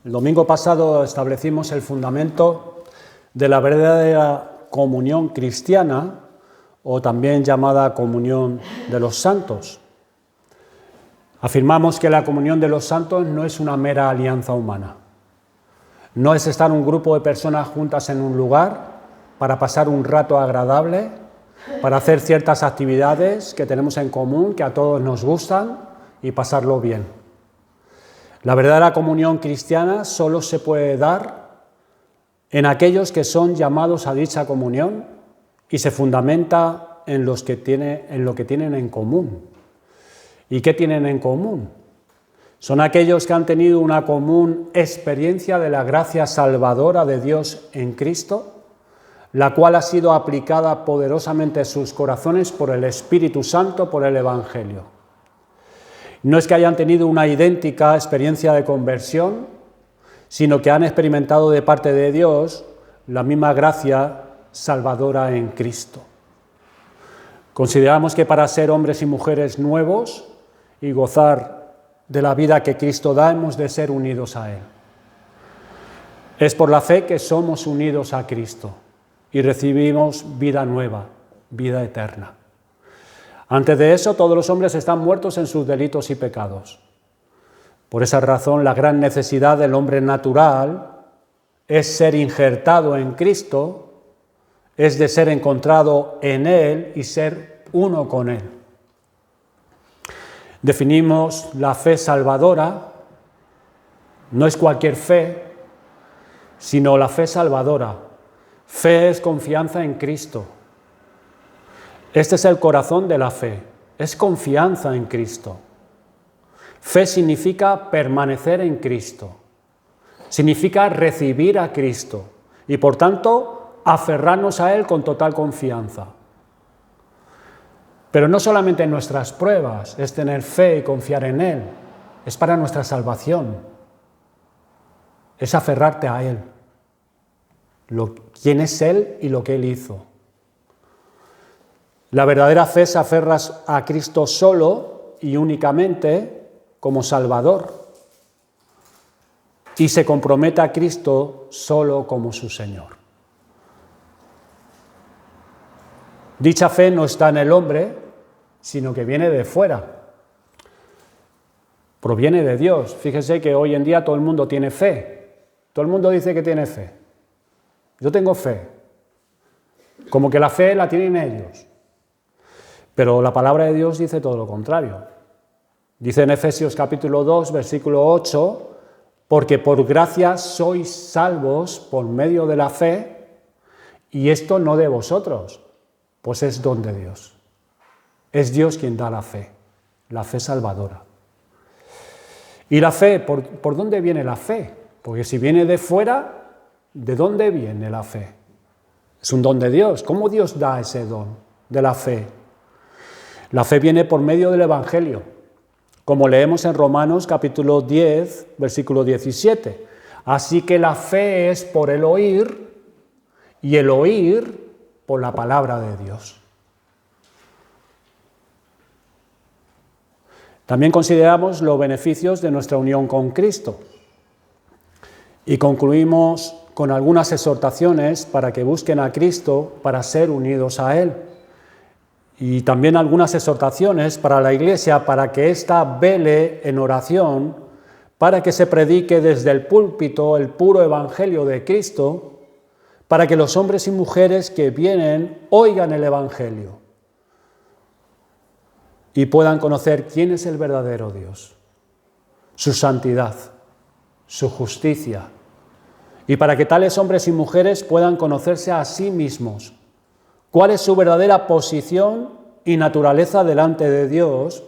El domingo pasado establecimos el fundamento de la verdadera comunión cristiana, o también llamada comunión de los santos. Afirmamos que la comunión de los santos no es una mera alianza humana. No es estar un grupo de personas juntas en un lugar para pasar un rato agradable, para hacer ciertas actividades que tenemos en común, que a todos nos gustan, y pasarlo bien. La verdadera comunión cristiana solo se puede dar en aquellos que son llamados a dicha comunión y se fundamenta en lo que tienen en común. ¿Y qué tienen en común? Son aquellos que han tenido una común experiencia de la gracia salvadora de Dios en Cristo, la cual ha sido aplicada poderosamente a sus corazones por el Espíritu Santo, por el Evangelio. No es que hayan tenido una idéntica experiencia de conversión, sino que han experimentado de parte de Dios la misma gracia salvadora en Cristo. Consideramos que para ser hombres y mujeres nuevos y gozar de la vida que Cristo da, hemos de ser unidos a Él. Es por la fe que somos unidos a Cristo y recibimos vida nueva, vida eterna. Antes de eso, todos los hombres están muertos en sus delitos y pecados. Por esa razón, la gran necesidad del hombre natural es ser injertado en Cristo, es de ser encontrado en Él y ser uno con Él. Definimos la fe salvadora, no es cualquier fe, sino la fe salvadora. Fe es confianza en Cristo. Este es el corazón de la fe, es confianza en Cristo. Fe significa permanecer en Cristo, significa recibir a Cristo y por tanto aferrarnos a Él con total confianza. Pero no solamente en nuestras pruebas es tener fe y confiar en Él, es para nuestra salvación, es aferrarte a Él, quién es Él y lo que Él hizo. La verdadera fe se aferra a Cristo solo y únicamente como Salvador y se compromete a Cristo solo como su Señor. Dicha fe no está en el hombre, sino que viene de fuera. Proviene de Dios. Fíjese que hoy en día todo el mundo tiene fe. Todo el mundo dice que tiene fe. Yo tengo fe. Como que la fe la tienen ellos. Pero la palabra de Dios dice todo lo contrario. Dice en Efesios capítulo 2, versículo 8, porque por gracia sois salvos por medio de la fe, y esto no de vosotros, pues es don de Dios. Es Dios quien da la fe salvadora. ¿Y la fe? ¿Por dónde viene la fe? Porque si viene de fuera, ¿de dónde viene la fe? Es un don de Dios. ¿Cómo Dios da ese don de la fe? La fe viene por medio del Evangelio, como leemos en Romanos capítulo 10, versículo 17. Así que la fe es por el oír, y el oír por la palabra de Dios. También consideramos los beneficios de nuestra unión con Cristo y concluimos con algunas exhortaciones para que busquen a Cristo para ser unidos a Él y también algunas exhortaciones para la Iglesia para que ésta vele en oración, para que se predique desde el púlpito el puro Evangelio de Cristo, para que los hombres y mujeres que vienen oigan el Evangelio y puedan conocer quién es el verdadero Dios, su santidad, su justicia, y para que tales hombres y mujeres puedan conocerse a sí mismos, cuál es su verdadera posición y naturaleza delante de Dios,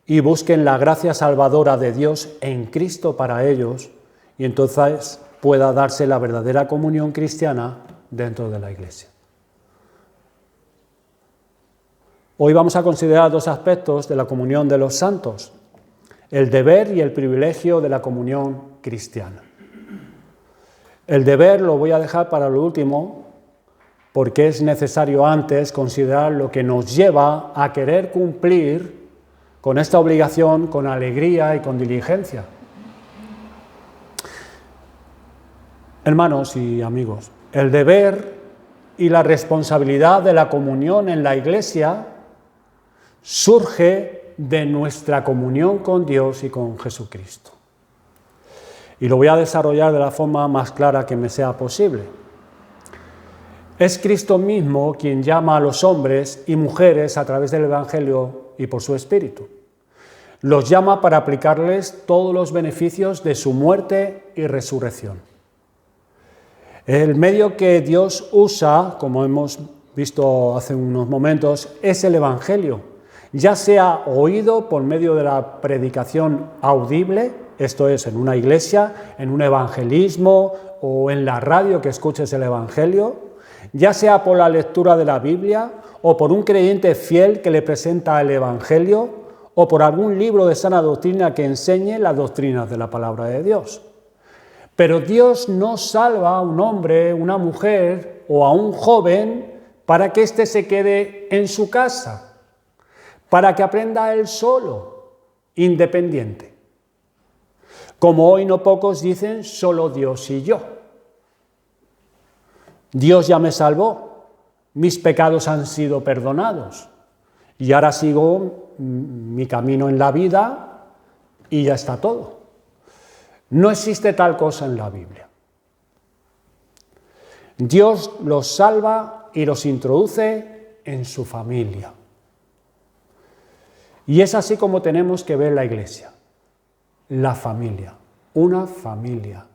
y busquen la gracia salvadora de Dios en Cristo para ellos, y entonces pueda darse la verdadera comunión cristiana dentro de la Iglesia. Hoy vamos a considerar dos aspectos de la comunión de los santos, el deber y el privilegio de la comunión cristiana. El deber lo voy a dejar para lo último, porque es necesario antes considerar lo que nos lleva a querer cumplir con esta obligación con alegría y con diligencia. Hermanos y amigos, el deber y la responsabilidad de la comunión en la Iglesia surge de nuestra comunión con Dios y con Jesucristo. Y lo voy a desarrollar de la forma más clara que me sea posible. Es Cristo mismo quien llama a los hombres y mujeres a través del Evangelio y por su Espíritu. Los llama para aplicarles todos los beneficios de su muerte y resurrección. El medio que Dios usa, como hemos visto hace unos momentos, es el Evangelio, ya sea oído por medio de la predicación audible, esto es, en una iglesia, en un evangelismo o en la radio que escuches el Evangelio, ya sea por la lectura de la Biblia o por un creyente fiel que le presenta el Evangelio o por algún libro de sana doctrina que enseñe las doctrinas de la palabra de Dios. Pero Dios no salva a un hombre, una mujer o a un joven para que éste se quede en su casa, para que aprenda él solo, independiente. Como hoy no pocos dicen, solo Dios y yo. Dios ya me salvó, mis pecados han sido perdonados y ahora sigo mi camino en la vida y ya está todo. No existe tal cosa en la Biblia. Dios los salva y los introduce en su familia. Y es así como tenemos que ver la Iglesia, la familia, una familia.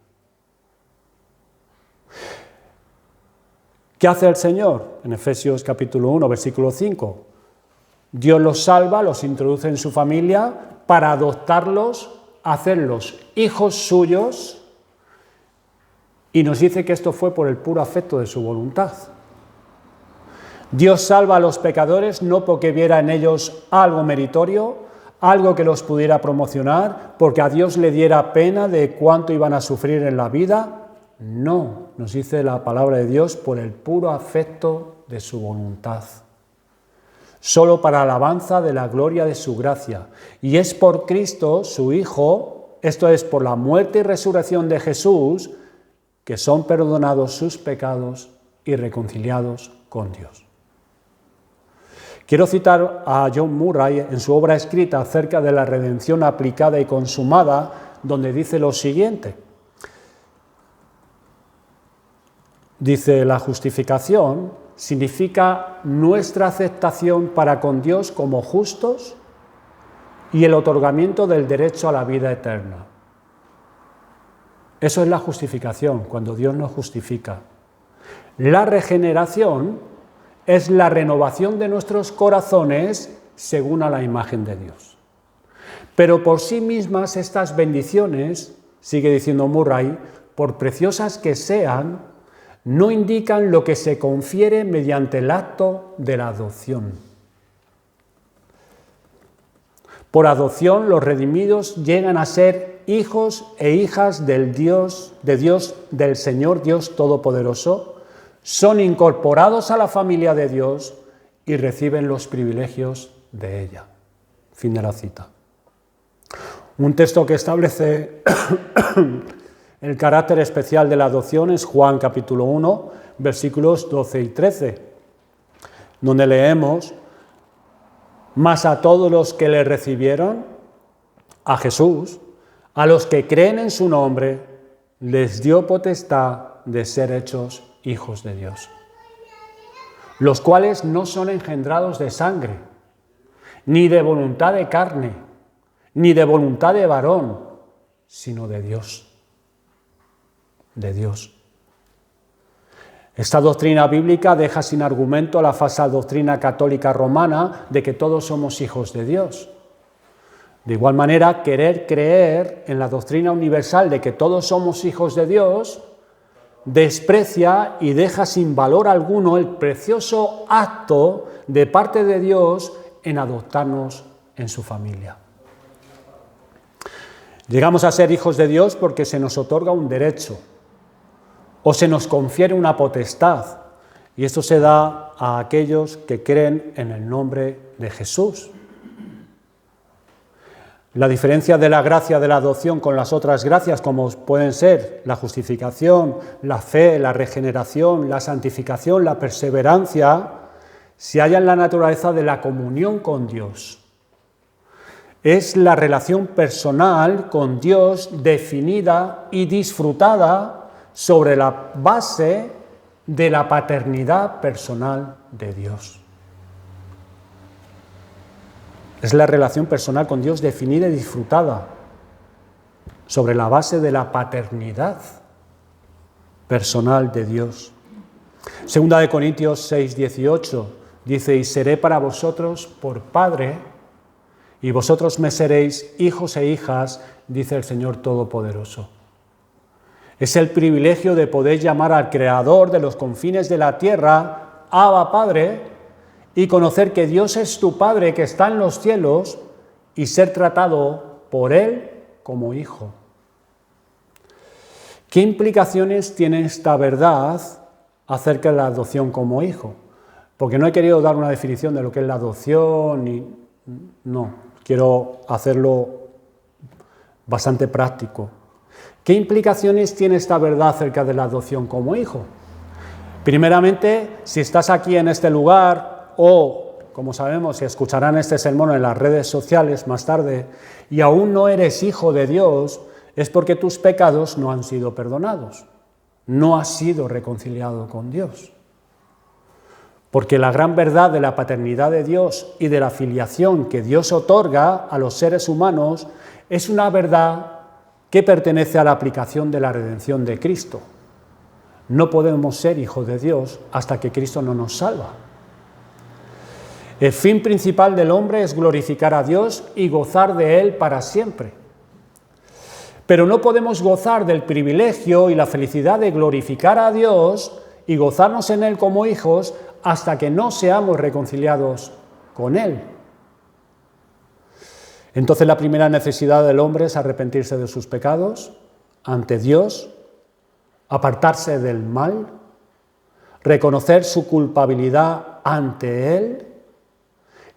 ¿Qué hace el Señor? En Efesios capítulo 1, versículo 5. Dios los salva, los introduce en su familia para adoptarlos, hacerlos hijos suyos, y nos dice que esto fue por el puro afecto de su voluntad. Dios salva a los pecadores no porque viera en ellos algo meritorio, algo que los pudiera promocionar, porque a Dios le diera pena de cuánto iban a sufrir en la vida. No, nos dice la palabra de Dios, por el puro afecto de su voluntad. Solo para alabanza de la gloria de su gracia. Y es por Cristo, su Hijo, esto es por la muerte y resurrección de Jesús, que son perdonados sus pecados y reconciliados con Dios. Quiero citar a John Murray en su obra escrita acerca de la redención aplicada y consumada, donde dice lo siguiente. Dice, la justificación significa nuestra aceptación para con Dios como justos y el otorgamiento del derecho a la vida eterna. Eso es la justificación, cuando Dios nos justifica. La regeneración es la renovación de nuestros corazones según a la imagen de Dios. Pero por sí mismas estas bendiciones, sigue diciendo Murray, por preciosas que sean, no indican lo que se confiere mediante el acto de la adopción. Por adopción, los redimidos llegan a ser hijos e hijas del Señor Dios Todopoderoso, son incorporados a la familia de Dios y reciben los privilegios de ella. Fin de la cita. Un texto que establece el carácter especial de la adopción es Juan capítulo 1, versículos 12 y 13, donde leemos, mas a todos los que le recibieron, a Jesús, a los que creen en su nombre, les dio potestad de ser hechos hijos de Dios, los cuales no son engendrados de sangre, ni de voluntad de carne, ni de voluntad de varón, sino de Dios. De Dios. Esta doctrina bíblica deja sin argumento la falsa doctrina católica romana de que todos somos hijos de Dios. De igual manera, querer creer en la doctrina universal de que todos somos hijos de Dios desprecia y deja sin valor alguno el precioso acto de parte de Dios en adoptarnos en su familia. Llegamos a ser hijos de Dios porque se nos otorga un derecho o se nos confiere una potestad, y esto se da a aquellos que creen en el nombre de Jesús. La diferencia de la gracia de la adopción con las otras gracias, como pueden ser la justificación, la fe, la regeneración, la santificación, la perseverancia, se halla en la naturaleza de la comunión con Dios. Es la relación personal con Dios definida y disfrutada sobre la base de la paternidad personal de Dios. Es la relación personal con Dios definida y disfrutada sobre la base de la paternidad personal de Dios. Segunda de Corintios 6:18 dice: y seré para vosotros por Padre, y vosotros me seréis hijos e hijas, dice el Señor Todopoderoso. Es el privilegio de poder llamar al Creador de los confines de la tierra, Abba Padre, y conocer que Dios es tu Padre que está en los cielos y ser tratado por Él como hijo. ¿Qué implicaciones tiene esta verdad acerca de la adopción como hijo? Porque no he querido dar una definición de lo que es la adopción, no, quiero hacerlo bastante práctico. ¿Qué implicaciones tiene esta verdad acerca de la adopción como hijo? Primeramente, si estás aquí en este lugar, o, como sabemos, si escucharán este sermón en las redes sociales más tarde, y aún no eres hijo de Dios, es porque tus pecados no han sido perdonados, no has sido reconciliado con Dios. Porque la gran verdad de la paternidad de Dios y de la filiación que Dios otorga a los seres humanos es una verdad que pertenece a la aplicación de la redención de Cristo. No podemos ser hijos de Dios hasta que Cristo no nos salva. El fin principal del hombre es glorificar a Dios y gozar de Él para siempre. Pero no podemos gozar del privilegio y la felicidad de glorificar a Dios y gozarnos en Él como hijos hasta que no seamos reconciliados con Él. Entonces la primera necesidad del hombre es arrepentirse de sus pecados ante Dios, apartarse del mal, reconocer su culpabilidad ante Él,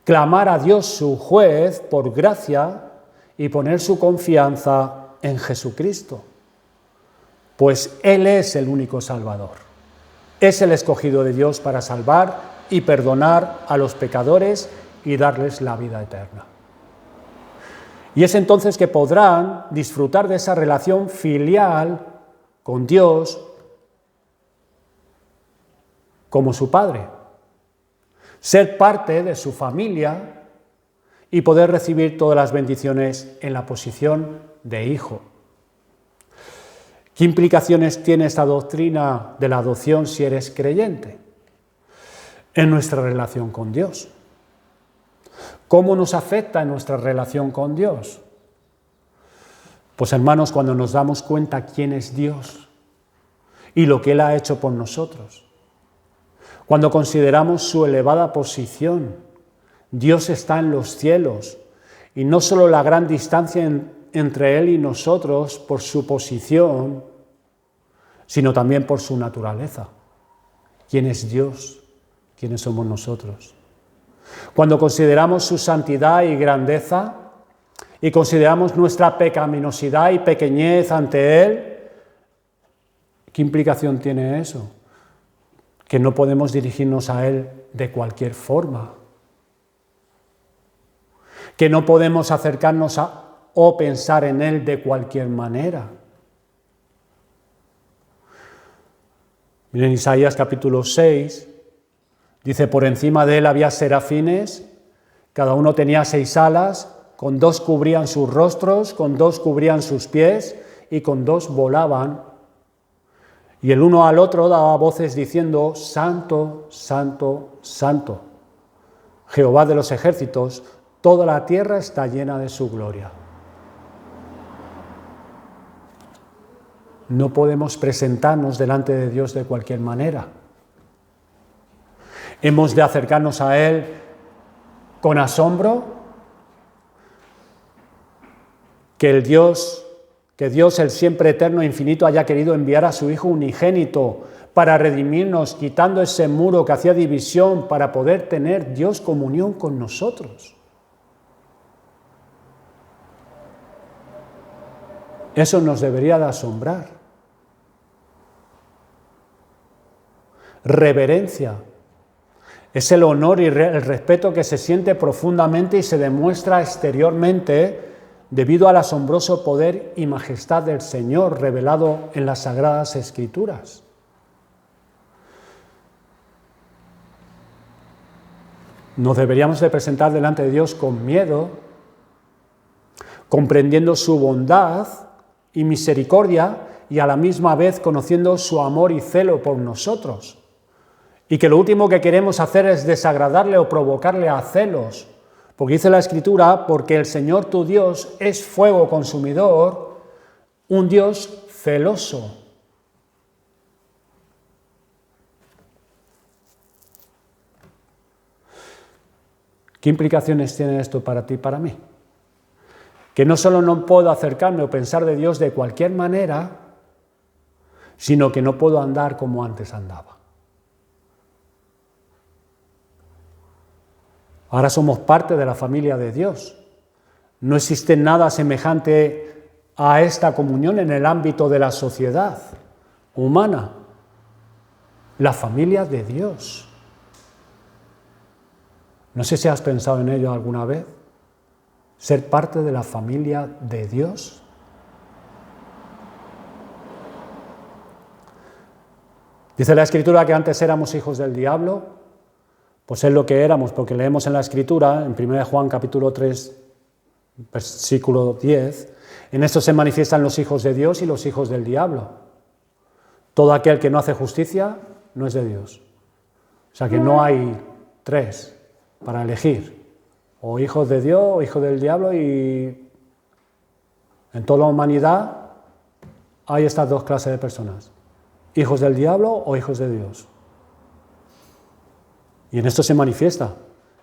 clamar a Dios su juez por gracia y poner su confianza en Jesucristo, pues Él es el único Salvador. Es el escogido de Dios para salvar y perdonar a los pecadores y darles la vida eterna. Y es entonces que podrán disfrutar de esa relación filial con Dios como su Padre, ser parte de su familia y poder recibir todas las bendiciones en la posición de hijo. ¿Qué implicaciones tiene esta doctrina de la adopción si eres creyente? En nuestra relación con Dios. ¿Cómo nos afecta en nuestra relación con Dios? Pues hermanos, cuando nos damos cuenta quién es Dios y lo que Él ha hecho por nosotros, cuando consideramos su elevada posición, Dios está en los cielos, y no solo la gran distancia entre Él y nosotros por su posición, sino también por su naturaleza. ¿Quién es Dios? ¿Quiénes somos nosotros? Cuando consideramos su santidad y grandeza, y consideramos nuestra pecaminosidad y pequeñez ante Él, ¿qué implicación tiene eso? Que no podemos dirigirnos a Él de cualquier forma, que no podemos acercarnos o pensar en Él de cualquier manera. Miren, Isaías capítulo 6, dice: por encima de Él había serafines, cada uno tenía 6 alas, con 2 cubrían sus rostros, con 2 cubrían sus pies, y con 2 volaban. Y el uno al otro daba voces diciendo: Santo, Santo, Santo, Jehová de los ejércitos, toda la tierra está llena de su gloria. No podemos presentarnos delante de Dios de cualquier manera. Hemos de acercarnos a Él con asombro, que Dios, el siempre eterno e infinito, haya querido enviar a su Hijo unigénito para redimirnos, quitando ese muro que hacía división, para poder tener Dios comunión con nosotros. Eso nos debería de asombrar. Reverencia. Es el honor y el respeto que se siente profundamente y se demuestra exteriormente debido al asombroso poder y majestad del Señor revelado en las Sagradas Escrituras. Nos deberíamos de presentar delante de Dios con miedo, comprendiendo su bondad y misericordia y a la misma vez conociendo su amor y celo por nosotros. Y que lo último que queremos hacer es desagradarle o provocarle a celos. Porque dice la Escritura, porque el Señor tu Dios es fuego consumidor, un Dios celoso. ¿Qué implicaciones tiene esto para ti y para mí? Que no solo no puedo acercarme o pensar de Dios de cualquier manera, sino que no puedo andar como antes andaba. Ahora somos parte de la familia de Dios. No existe nada semejante a esta comunión en el ámbito de la sociedad humana. La familia de Dios. No sé si has pensado en ello alguna vez. Ser parte de la familia de Dios. Dice la Escritura que antes éramos hijos del diablo. Pues es lo que éramos, porque leemos en la Escritura, en 1 Juan capítulo 3, versículo 10, en esto se manifiestan los hijos de Dios y los hijos del diablo. Todo aquel que no hace justicia no es de Dios. O sea que no hay tres para elegir, o hijos de Dios o hijos del diablo, y en toda la humanidad hay estas dos clases de personas, hijos del diablo o hijos de Dios. Y en esto se manifiesta,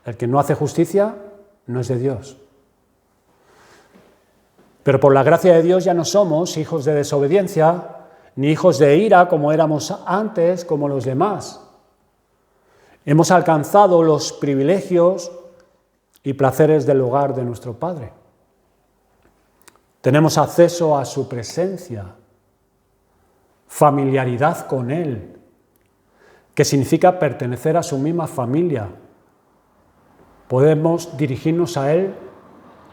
el que no hace justicia no es de Dios. Pero por la gracia de Dios ya no somos hijos de desobediencia, ni hijos de ira como éramos antes, como los demás. Hemos alcanzado los privilegios y placeres del hogar de nuestro Padre. Tenemos acceso a su presencia, familiaridad con Él, que significa pertenecer a su misma familia. Podemos dirigirnos a Él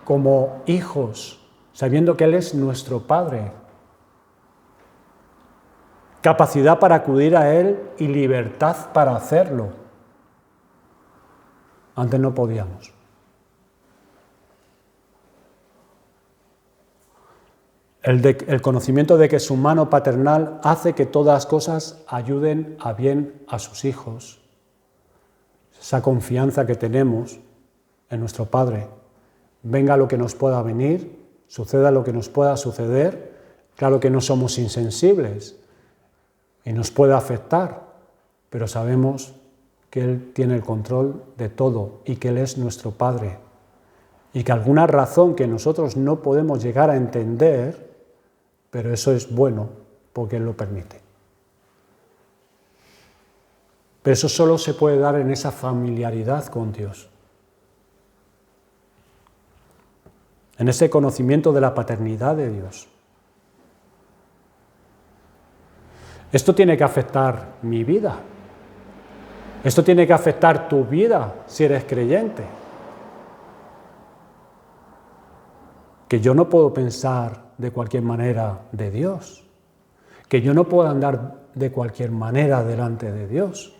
como hijos, sabiendo que Él es nuestro Padre. Capacidad para acudir a Él y libertad para hacerlo. Antes no podíamos. El conocimiento de que su mano paternal hace que todas las cosas ayuden a bien a sus hijos. Esa confianza que tenemos en nuestro Padre. Venga lo que nos pueda venir, suceda lo que nos pueda suceder, claro que no somos insensibles y nos puede afectar, pero sabemos que Él tiene el control de todo y que Él es nuestro Padre. Y que alguna razón que nosotros no podemos llegar a entender, pero eso es bueno porque Él lo permite. Pero eso solo se puede dar en esa familiaridad con Dios. En ese conocimiento de la paternidad de Dios. Esto tiene que afectar mi vida. Esto tiene que afectar tu vida si eres creyente. Que yo no puedo pensar de cualquier manera de Dios, que yo no puedo andar de cualquier manera delante de Dios.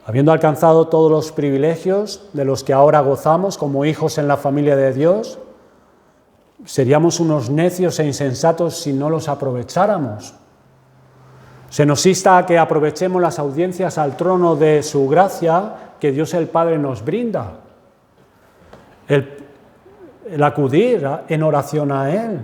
Habiendo alcanzado todos los privilegios de los que ahora gozamos como hijos en la familia de Dios, seríamos unos necios e insensatos si no los aprovecháramos. Se nos insta a que aprovechemos las audiencias al trono de su gracia que Dios el Padre nos brinda. El acudir en oración a Él.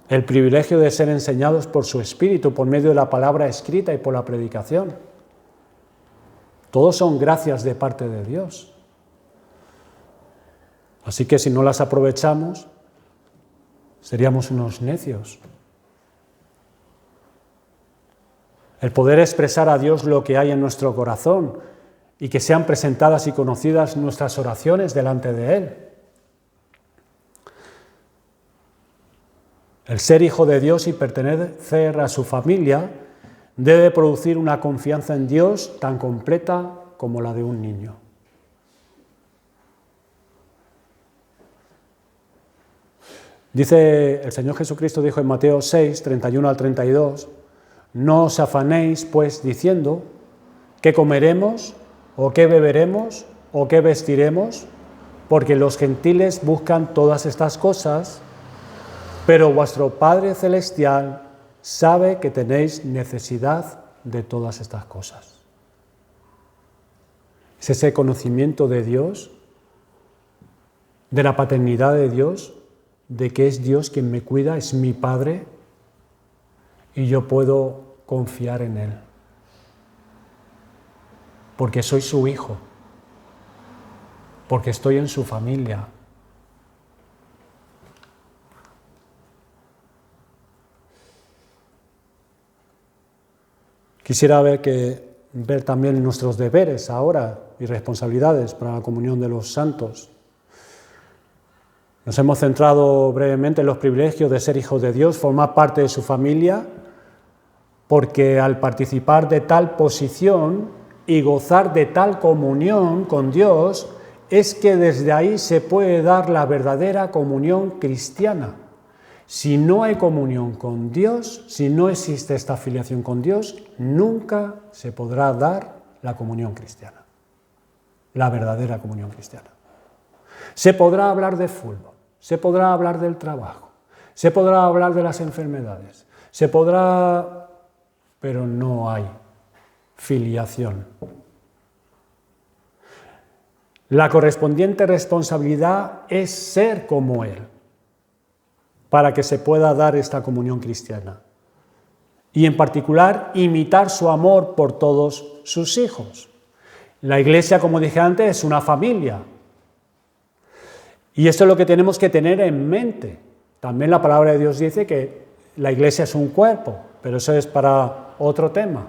El privilegio de ser enseñados por su Espíritu, por medio de la palabra escrita y por la predicación. Todos son gracias de parte de Dios. Así que si no las aprovechamos, seríamos unos necios. El poder expresar a Dios lo que hay en nuestro corazón y que sean presentadas y conocidas nuestras oraciones delante de Él. El ser hijo de Dios y pertenecer a su familia debe producir una confianza en Dios tan completa como la de un niño. Dice el Señor Jesucristo, dijo en Mateo 6, 31 al 32, no os afanéis, pues, diciendo, ¿qué comeremos? ¿O qué beberemos? ¿O qué vestiremos? Porque los gentiles buscan todas estas cosas, pero vuestro Padre Celestial sabe que tenéis necesidad de todas estas cosas. Es ese conocimiento de Dios, de la paternidad de Dios, de que es Dios quien me cuida, es mi Padre, y yo puedo confiar en Él, porque soy su hijo, porque estoy en su familia. Quisiera ver también nuestros deberes ahora y responsabilidades para la comunión de los santos. Nos hemos centrado brevemente en los privilegios de ser hijos de Dios, formar parte de su familia, porque al participar de tal posición y gozar de tal comunión con Dios, es que desde ahí se puede dar la verdadera comunión cristiana. Si no hay comunión con Dios, si no existe esta afiliación con Dios, nunca se podrá dar la comunión cristiana, la verdadera comunión cristiana. Se podrá hablar de fútbol, se podrá hablar del trabajo, se podrá hablar de las enfermedades, pero no hay filiación. La correspondiente responsabilidad es ser como Él, para que se pueda dar esta comunión cristiana. Y en particular, imitar su amor por todos sus hijos. La Iglesia, como dije antes, es una familia. Y esto es lo que tenemos que tener en mente. También la palabra de Dios dice que la Iglesia es un cuerpo, pero eso es para otro tema.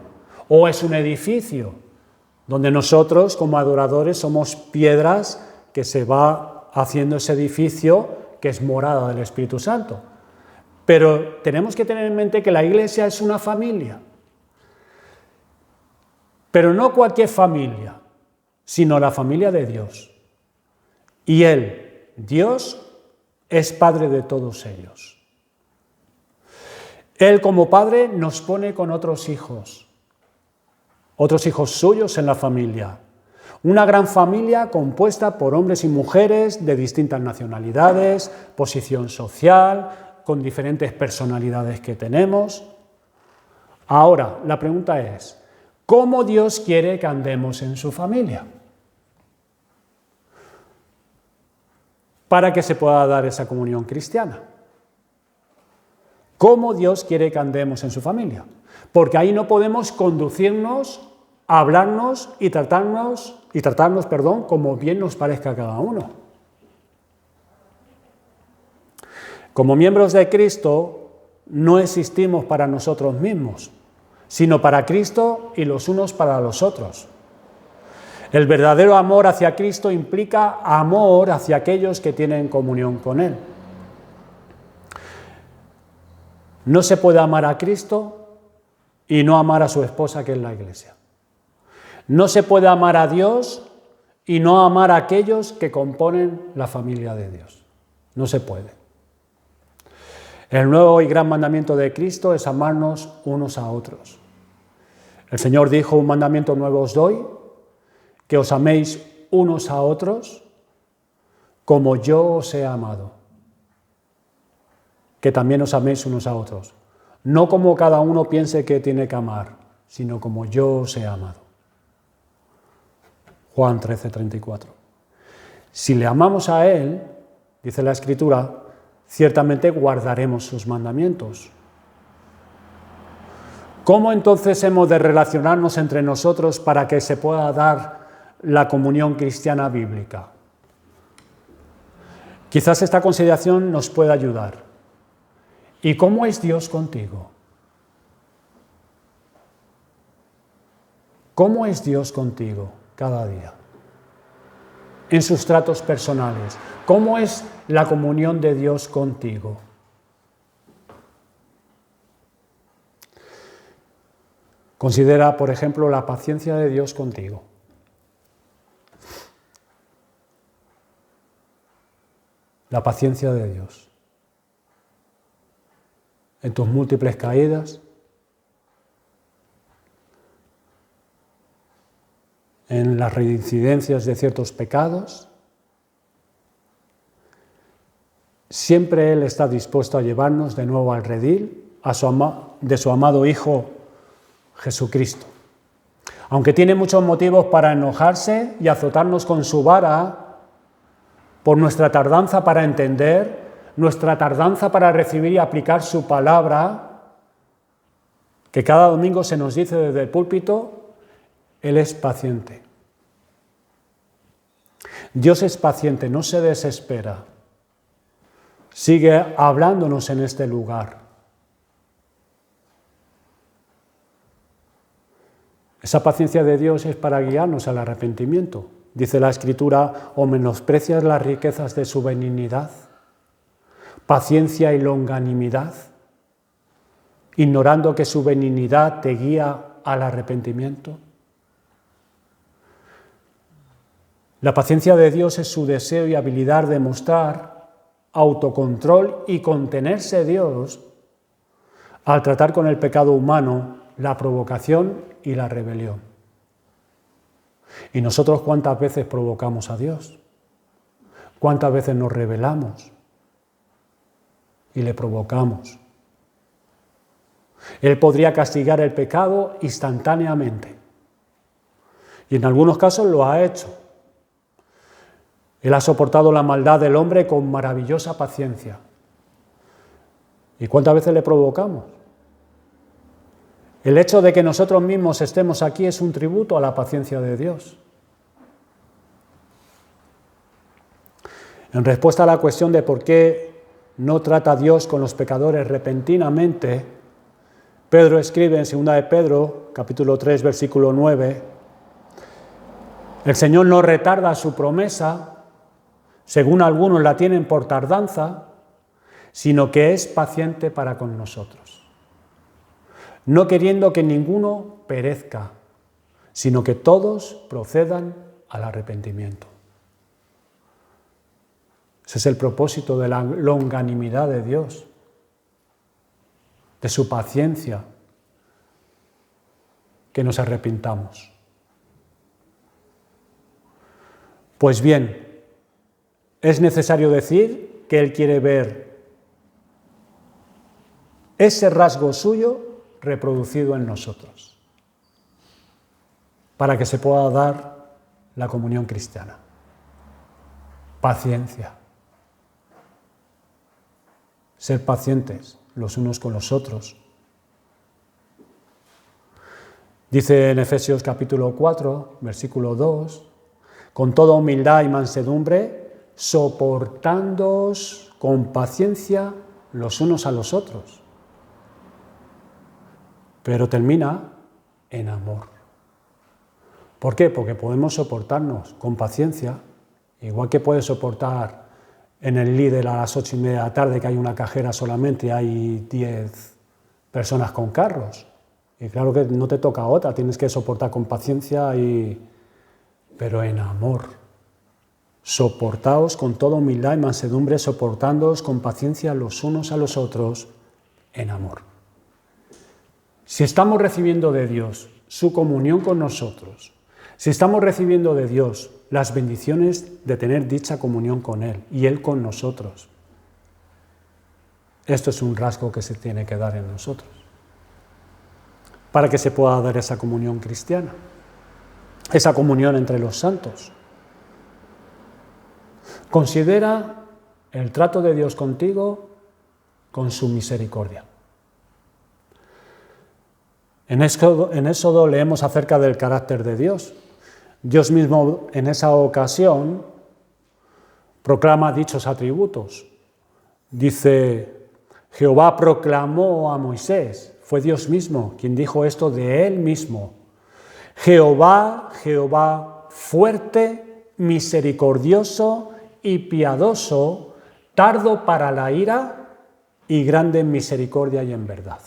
O es un edificio, donde nosotros como adoradores somos piedras que se va haciendo ese edificio que es morada del Espíritu Santo. Pero tenemos que tener en mente que la Iglesia es una familia. Pero no cualquier familia, sino la familia de Dios. Y Él, Dios, es Padre de todos ellos. Él como Padre nos pone con otros hijos suyos en la familia. Una gran familia compuesta por hombres y mujeres de distintas nacionalidades, posición social, con diferentes personalidades que tenemos. Ahora, la pregunta es, ¿cómo Dios quiere que andemos en su familia? Para que se pueda dar esa comunión cristiana. ¿Cómo Dios quiere que andemos en su familia? Porque ahí no podemos conducirnos, hablarnos y tratarnos, como bien nos parezca a cada uno. Como miembros de Cristo, no existimos para nosotros mismos, sino para Cristo y los unos para los otros. El verdadero amor hacia Cristo implica amor hacia aquellos que tienen comunión con Él. No se puede amar a Cristo y no amar a su esposa, que es la Iglesia. No se puede amar a Dios y no amar a aquellos que componen la familia de Dios. No se puede. El nuevo y gran mandamiento de Cristo es amarnos unos a otros. El Señor dijo, un mandamiento nuevo os doy, que os améis unos a otros como yo os he amado. Que también os améis unos a otros. No como cada uno piense que tiene que amar, sino como yo os he amado. Juan 13:34. Si le amamos a Él, dice la Escritura, ciertamente guardaremos sus mandamientos. ¿Cómo entonces hemos de relacionarnos entre nosotros para que se pueda dar la comunión cristiana bíblica? Quizás esta consideración nos pueda ayudar. ¿Y cómo es Dios contigo? ¿Cómo es Dios contigo? cada día, en sus tratos personales. ¿Cómo es la comunión de Dios contigo? Considera, por ejemplo, la paciencia de Dios contigo. La paciencia de Dios. En tus múltiples caídas, en las reincidencias de ciertos pecados, siempre Él está dispuesto a llevarnos de nuevo al redil de su amado Hijo Jesucristo. Aunque tiene muchos motivos para enojarse y azotarnos con su vara por nuestra tardanza para entender, nuestra tardanza para recibir y aplicar su palabra, que cada domingo se nos dice desde el púlpito, Él es paciente. Dios es paciente, no se desespera. Sigue hablándonos en este lugar. Esa paciencia de Dios es para guiarnos al arrepentimiento. Dice la Escritura, o menosprecias las riquezas de su benignidad, paciencia y longanimidad, ignorando que su benignidad te guía al arrepentimiento. La paciencia de Dios es su deseo y habilidad de mostrar autocontrol y contenerse Dios al tratar con el pecado humano, la provocación y la rebelión. ¿Y nosotros cuántas veces provocamos a Dios? ¿Cuántas veces nos rebelamos y le provocamos? Él podría castigar el pecado instantáneamente. Y en algunos casos lo ha hecho. Él ha soportado la maldad del hombre con maravillosa paciencia. ¿Y cuántas veces le provocamos? El hecho de que nosotros mismos estemos aquí es un tributo a la paciencia de Dios. En respuesta a la cuestión de por qué no trata Dios con los pecadores repentinamente, Pedro escribe en 2 de Pedro, capítulo 3, versículo 9, el Señor no retarda su promesa, según algunos la tienen por tardanza, sino que es paciente para con nosotros, no queriendo que ninguno perezca, sino que todos procedan al arrepentimiento. Ese es el propósito de la longanimidad de Dios, de su paciencia, que nos arrepintamos. Pues bien, es necesario decir que Él quiere ver ese rasgo suyo reproducido en nosotros, para que se pueda dar la comunión cristiana. Paciencia. Ser pacientes los unos con los otros. Dice en Efesios capítulo 4, versículo 2, con toda humildad y mansedumbre, soportándoos con paciencia los unos a los otros. Pero termina en amor. ¿Por qué? Porque podemos soportarnos con paciencia, igual que puedes soportar en el Lidl a las 8:30 de la tarde que hay una cajera solamente y hay 10 personas con carros. Y claro que no te toca otra, tienes que soportar con paciencia, pero en amor. Soportaos con toda humildad y mansedumbre, soportándoos con paciencia los unos a los otros en amor. Si estamos recibiendo de Dios su comunión con nosotros, si estamos recibiendo de Dios las bendiciones de tener dicha comunión con Él y Él con nosotros, esto es un rasgo que se tiene que dar en nosotros para que se pueda dar esa comunión cristiana, esa comunión entre los santos. Considera el trato de Dios contigo con su misericordia. En Éxodo leemos acerca del carácter de Dios. Dios mismo en esa ocasión proclama dichos atributos. Dice, Jehová proclamó a Moisés, fue Dios mismo quien dijo esto de él mismo. Jehová, Jehová, fuerte, misericordioso y piadoso, tardo para la ira y grande en misericordia y en verdad.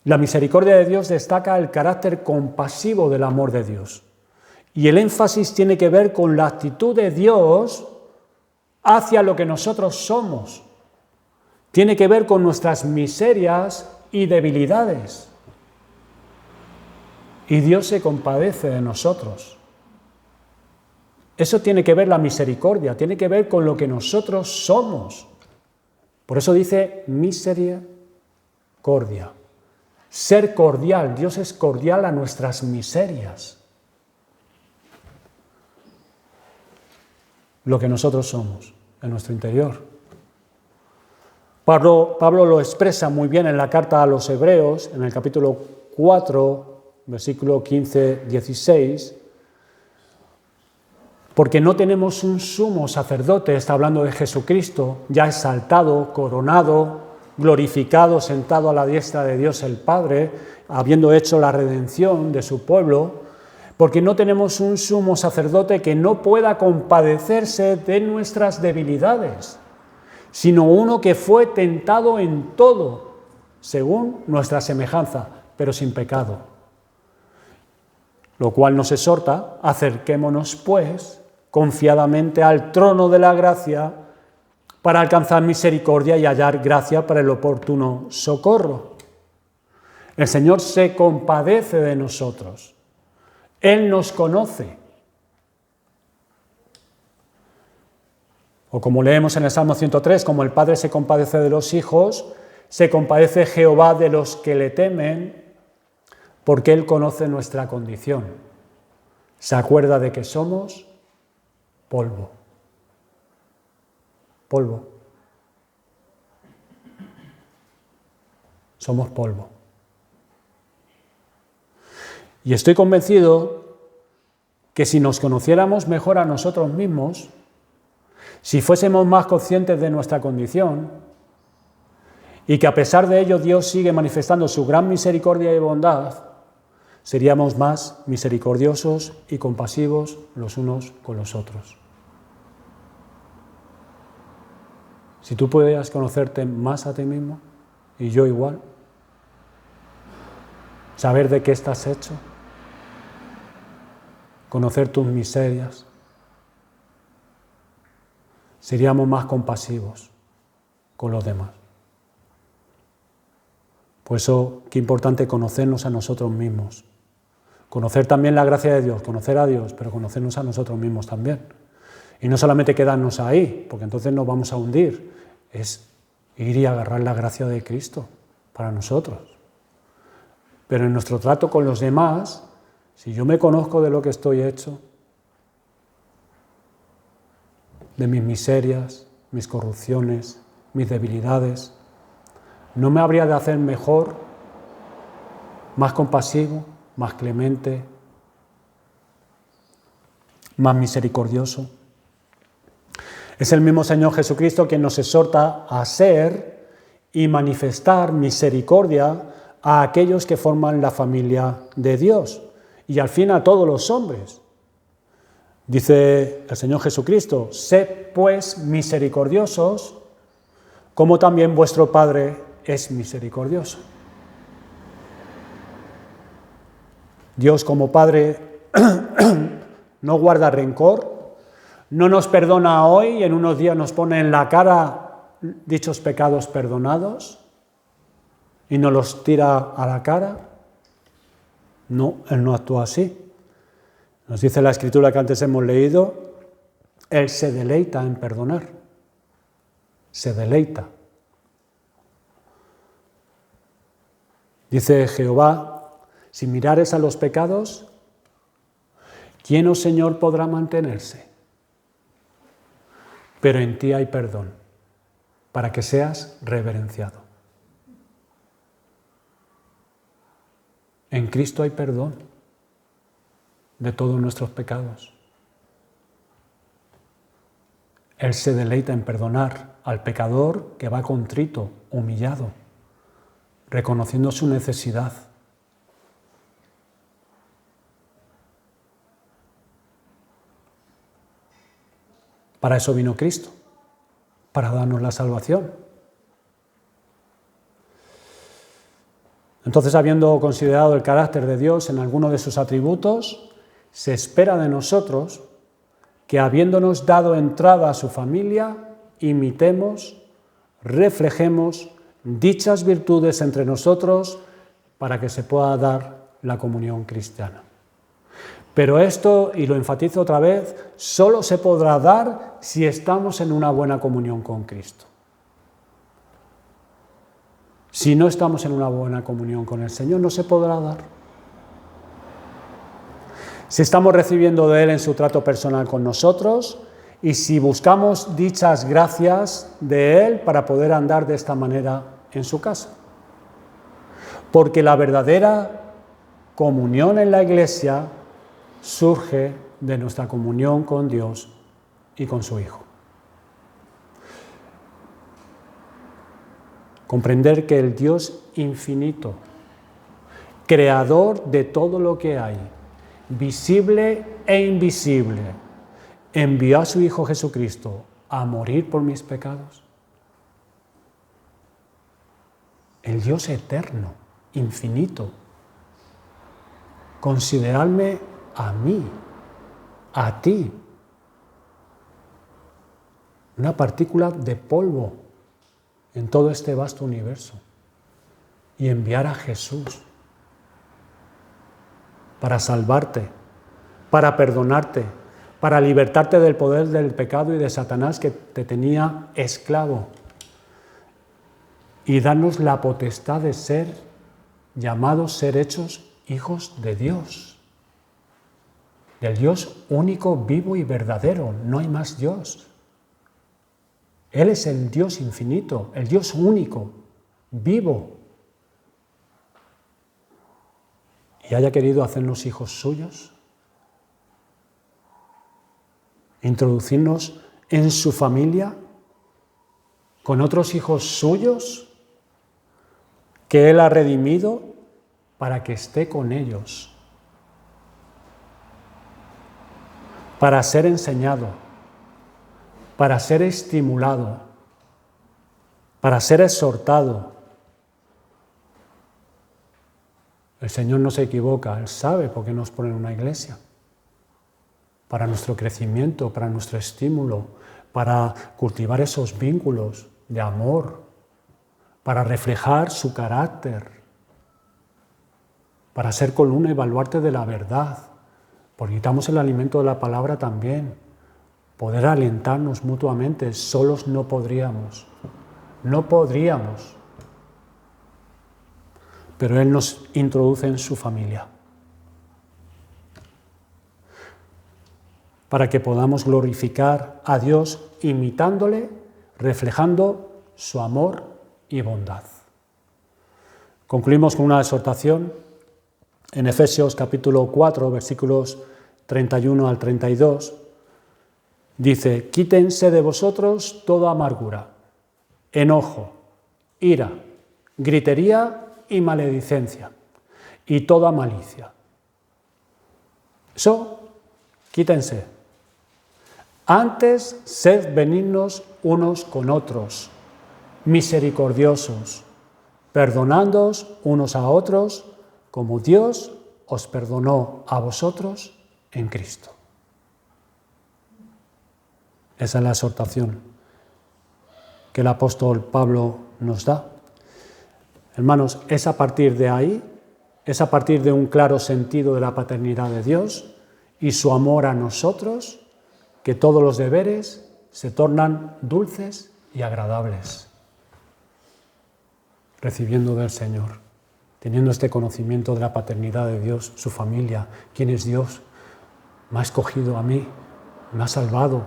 La misericordia de Dios destaca el carácter compasivo del amor de Dios. Y el énfasis tiene que ver con la actitud de Dios hacia lo que nosotros somos. Tiene que ver con nuestras miserias y debilidades. Y Dios se compadece de nosotros. Eso tiene que ver la misericordia, tiene que ver con lo que nosotros somos. Por eso dice misericordia. Ser cordial, Dios es cordial a nuestras miserias. Lo que nosotros somos, en nuestro interior. Pablo lo expresa muy bien en la carta a los Hebreos, en el capítulo 4, versículo 15-16, porque no tenemos un sumo sacerdote, está hablando de Jesucristo, ya exaltado, coronado, glorificado, sentado a la diestra de Dios el Padre, habiendo hecho la redención de su pueblo, porque no tenemos un sumo sacerdote que no pueda compadecerse de nuestras debilidades, sino uno que fue tentado en todo, según nuestra semejanza, pero sin pecado. Lo cual nos exhorta, acerquémonos pues confiadamente al trono de la gracia para alcanzar misericordia y hallar gracia para el oportuno socorro. El Señor se compadece de nosotros. Él nos conoce. O como leemos en el Salmo 103, como el Padre se compadece de los hijos, se compadece Jehová de los que le temen, porque Él conoce nuestra condición. Se acuerda de que somos polvo. Polvo. Somos polvo. Y estoy convencido que si nos conociéramos mejor a nosotros mismos, si fuésemos más conscientes de nuestra condición, y que a pesar de ello Dios sigue manifestando su gran misericordia y bondad, seríamos más misericordiosos y compasivos los unos con los otros. Si tú pudieras conocerte más a ti mismo, y yo igual, saber de qué estás hecho, conocer tus miserias, seríamos más compasivos con los demás. Por eso, qué importante conocernos a nosotros mismos. Conocer también la gracia de Dios, conocer a Dios, pero conocernos a nosotros mismos también. Y no solamente quedarnos ahí, porque entonces nos vamos a hundir, es ir y agarrar la gracia de Cristo para nosotros. Pero en nuestro trato con los demás, si yo me conozco de lo que estoy hecho, de mis miserias, mis corrupciones, mis debilidades, ¿no me habría de hacer mejor, más compasivo, más clemente, más misericordioso? Es el mismo Señor Jesucristo quien nos exhorta a ser y manifestar misericordia a aquellos que forman la familia de Dios y al fin a todos los hombres. Dice el Señor Jesucristo, sed pues misericordiosos, como también vuestro Padre es misericordioso. Dios como Padre no guarda rencor, no nos perdona hoy y en unos días nos pone en la cara dichos pecados perdonados y nos los tira a la cara. No, Él no actúa así. Nos dice la Escritura que antes hemos leído, Él se deleita en perdonar. Se deleita. Dice Jehová, si mirares a los pecados, ¿quién, oh Señor, podrá mantenerse? Pero en ti hay perdón, para que seas reverenciado. En Cristo hay perdón de todos nuestros pecados. Él se deleita en perdonar al pecador que va contrito, humillado, reconociendo su necesidad. Para eso vino Cristo, para darnos la salvación. Entonces, habiendo considerado el carácter de Dios en alguno de sus atributos, se espera de nosotros que, habiéndonos dado entrada a su familia, imitemos, reflejemos dichas virtudes entre nosotros para que se pueda dar la comunión cristiana. Pero esto, y lo enfatizo otra vez, solo se podrá dar si estamos en una buena comunión con Cristo. Si no estamos en una buena comunión con el Señor, no se podrá dar. Si estamos recibiendo de Él en su trato personal con nosotros y si buscamos dichas gracias de Él para poder andar de esta manera en su casa. Porque la verdadera comunión en la Iglesia surge de nuestra comunión con Dios y con su Hijo. Comprender que el Dios infinito, creador de todo lo que hay, visible e invisible, envió a su Hijo Jesucristo a morir por mis pecados. El Dios eterno, infinito, considerarme a mí, a ti, una partícula de polvo en todo este vasto universo, y enviar a Jesús para salvarte, para perdonarte, para libertarte del poder del pecado y de Satanás que te tenía esclavo, y darnos la potestad de ser llamados, ser hechos hijos de Dios, del Dios único, vivo y verdadero. No hay más Dios. Él es el Dios infinito, el Dios único, vivo, y haya querido hacernos hijos suyos, introducirnos en su familia con otros hijos suyos que Él ha redimido para que esté con ellos, para ser enseñado, para ser estimulado, para ser exhortado. El Señor no se equivoca, Él sabe por qué nos pone en una iglesia. Para nuestro crecimiento, para nuestro estímulo, para cultivar esos vínculos de amor, para reflejar su carácter, para ser columna y baluarte de la verdad, porque necesitamos el alimento de la palabra también, poder alentarnos mutuamente. Solos no podríamos, pero Él nos introduce en su familia, para que podamos glorificar a Dios imitándole, reflejando su amor y bondad. Concluimos con una exhortación en Efesios capítulo 4, versículos 31 al 32. Dice: quítense de vosotros toda amargura, enojo, ira, gritería y maledicencia, y toda malicia. Eso, quítense. Antes, sed benignos unos con otros, misericordiosos, perdonándoos unos a otros, como Dios os perdonó a vosotros en Cristo. Esa es la exhortación que el apóstol Pablo nos da. Hermanos, es a partir de ahí, es a partir de un claro sentido de la paternidad de Dios y su amor a nosotros, que todos los deberes se tornan dulces y agradables. Recibiendo del Señor, teniendo este conocimiento de la paternidad de Dios, su familia, quién es Dios, me ha escogido a mí, me ha salvado.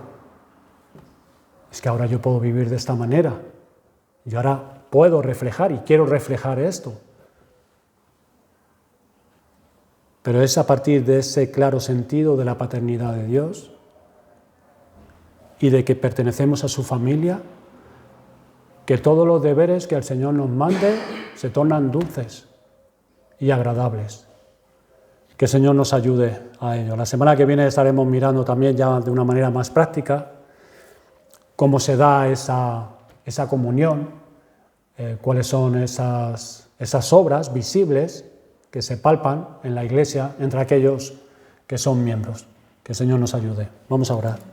Es que ahora yo puedo vivir de esta manera, y ahora puedo reflejar y quiero reflejar esto. Pero es a partir de ese claro sentido de la paternidad de Dios y de que pertenecemos a su familia, que todos los deberes que el Señor nos mande se tornan dulces y agradables. Que el Señor nos ayude a ello. La semana que viene estaremos mirando también ya de una manera más práctica cómo se da esa comunión, cuáles son esas obras visibles que se palpan en la Iglesia entre aquellos que son miembros. Que el Señor nos ayude. Vamos a orar.